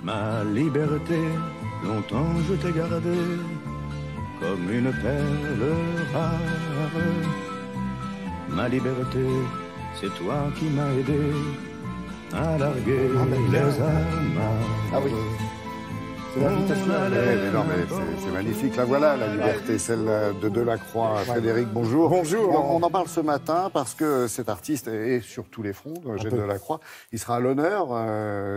Ma liberté, longtemps je t'ai gardée comme une perle rare. Ma liberté, c'est toi qui m'as aidé à larguer les amarres. Ah oui. C'est l'invitation. Non, mais c'est magnifique. La voilà, la liberté, celle de Delacroix. Frédéric, bonjour. Bonjour. On en parle ce matin parce que cet artiste est sur tous les fronts, Eugène Delacroix. Il sera à l'honneur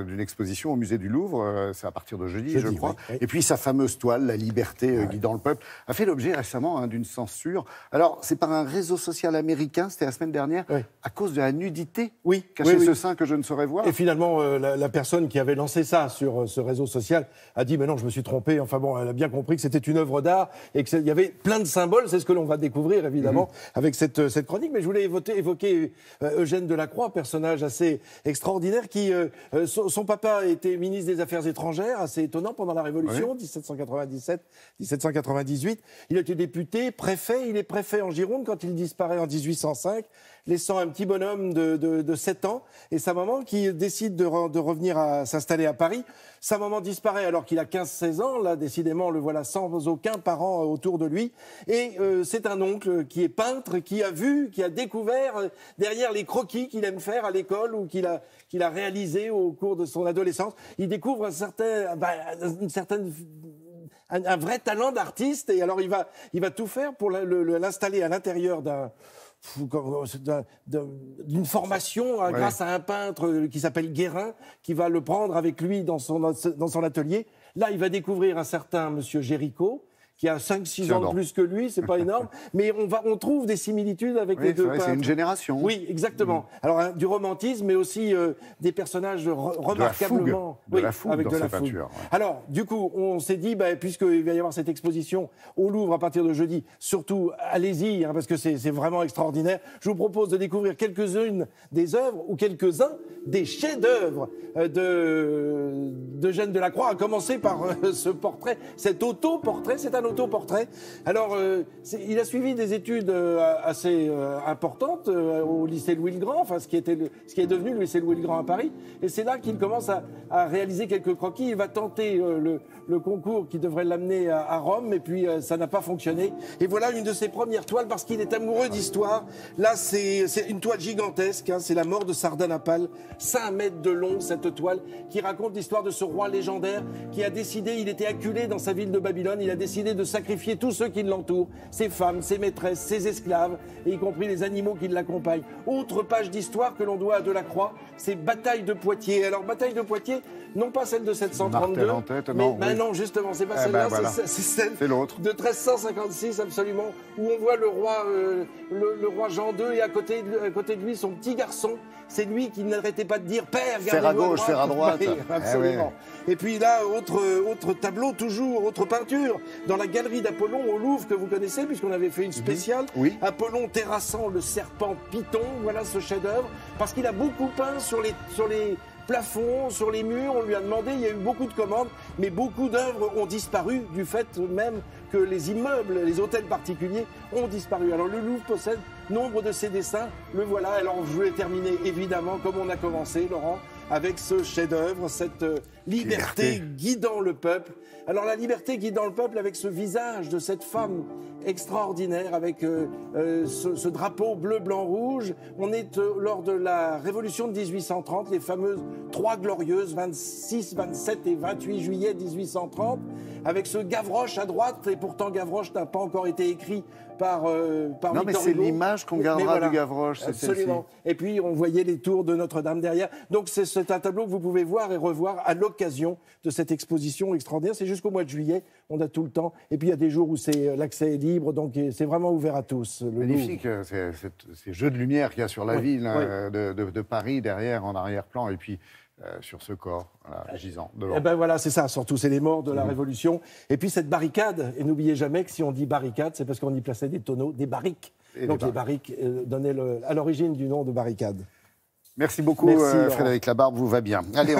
d'une exposition au musée du Louvre. C'est à partir de jeudi, je crois. Oui. Et puis sa fameuse toile, La liberté guidant le peuple, a fait l'objet récemment d'une censure. Alors, c'est par un réseau social américain, c'était la semaine dernière, à cause de la nudité. Oui. Cacher ce sein que je ne saurais voir. Et finalement, la personne qui avait lancé ça sur ce réseau social a dit mais non, je me suis trompé. Enfin bon, elle a bien compris que c'était une œuvre d'art et qu'il y avait plein de symboles. C'est ce que l'on va découvrir évidemment avec cette chronique. Mais je voulais évoquer Eugène Delacroix, personnage assez extraordinaire qui son papa était ministre des Affaires étrangères, assez étonnant pendant la Révolution 1797-1798. Il a été député, préfet. Il est préfet en Gironde quand il disparaît en 1805, laissant un petit bonhomme de 7 ans et sa maman qui décide de revenir s'installer à Paris. Sa maman disparaît alors qu'il a 15-16 ans. Là, décidément, le voilà sans aucun parent autour de lui. Et c'est un oncle qui est peintre, qui a découvert derrière les croquis qu'il aime faire à l'école ou qu'il a réalisé au cours de son adolescence. Il découvre un vrai talent d'artiste. Et alors, il va tout faire pour l'installer à l'intérieur d'une formation grâce à un peintre qui s'appelle Guérin, qui va le prendre avec lui dans son atelier. Là, il va découvrir un certain monsieur Géricault, qui a 5-6 ans de plus que lui, c'est pas énorme, mais on trouve des similitudes avec les deux peintres. C'est une génération. Oui, exactement. Alors, du romantisme, mais aussi des personnages remarquablement... De la fougue dans sa peinture. Ouais. Alors, du coup, on s'est dit, puisqu'il va y avoir cette exposition au Louvre à partir de jeudi, surtout, allez-y, parce que c'est vraiment extraordinaire. Je vous propose de découvrir quelques-unes des œuvres, ou quelques-uns des chefs-d'œuvre d'Eugène Delacroix, à commencer par ce portrait, cet autoportrait. C'est un autoportrait. Alors, il a suivi des études assez importantes au lycée Louis-le-Grand, enfin ce qui est devenu le lycée Louis-le-Grand à Paris. Et c'est là qu'il commence à réaliser quelques croquis. Il va tenter le concours qui devrait l'amener à Rome, et puis ça n'a pas fonctionné. Et voilà une de ses premières toiles, parce qu'il est amoureux d'histoire. Là, c'est une toile gigantesque, c'est la mort de Sardanapale, 5 mètres de long, cette toile, qui raconte l'histoire de ce roi légendaire qui a décidé, il était acculé dans sa ville de Babylone, il a décidé de sacrifier tous ceux qui l'entourent, ses femmes, ses maîtresses, ses esclaves, et y compris les animaux qui l'accompagnent. Autre page d'histoire que l'on doit à Delacroix, c'est Bataille de Poitiers. Alors, Bataille de Poitiers, non pas celle de 732, en tête, non, justement, c'est pas celle-là, voilà. c'est celle l'autre. de 1356, absolument, où on voit le roi Jean II, et à côté de lui, son petit garçon. C'est lui qui n'arrêtait pas de dire « Père, faire à gauche, faire à droite ». Oui, absolument. Et puis là, autre tableau, toujours, autre peinture, dans la galerie d'Apollon au Louvre, que vous connaissez, puisqu'on avait fait une spéciale. Oui. Apollon terrassant le serpent Python, voilà ce chef-d'œuvre, parce qu'il a beaucoup peint sur les plafonds, sur les murs. On lui a demandé, il y a eu beaucoup de commandes, mais beaucoup d'œuvres ont disparu du fait même que les immeubles, les hôtels particuliers ont disparu. Alors le Louvre possède nombre de ses dessins, le voilà. Alors je voulais terminer évidemment comme on a commencé, Laurent, avec ce chef-d'œuvre, cette liberté guidant le peuple. Alors la liberté guidant le peuple avec ce visage de cette femme extraordinaire, avec ce drapeau bleu, blanc, rouge. On est lors de la Révolution de 1830, les fameuses 3 glorieuses, 26, 27 et 28 juillet 1830, avec ce Gavroche à droite, et pourtant Gavroche n'a pas encore été écrit par Victor Hugo. Non, mais c'est l'image qu'on gardera du Gavroche, c'est absolument. Et puis on voyait les tours de Notre-Dame derrière. Donc c'est un tableau que vous pouvez voir et revoir à l'occasion de cette exposition extraordinaire. C'est jusqu'au mois de juillet, on a tout le temps. Et puis il y a des jours où l'accès est libre, donc c'est vraiment ouvert à tous. Magnifique, ces jeux de lumière qu'il y a sur la ville de Paris, derrière, en arrière-plan, et puis sur ce corps gisant devant. Et voilà, c'est ça, surtout, c'est les morts de la Révolution. Et puis cette barricade, et n'oubliez jamais que si on dit barricade, c'est parce qu'on y plaçait des tonneaux, des barriques. Donc les barriques donnaient à l'origine du nom de barricade. Merci beaucoup, Merci, Frédéric Labarbe, vous va bien. Allez,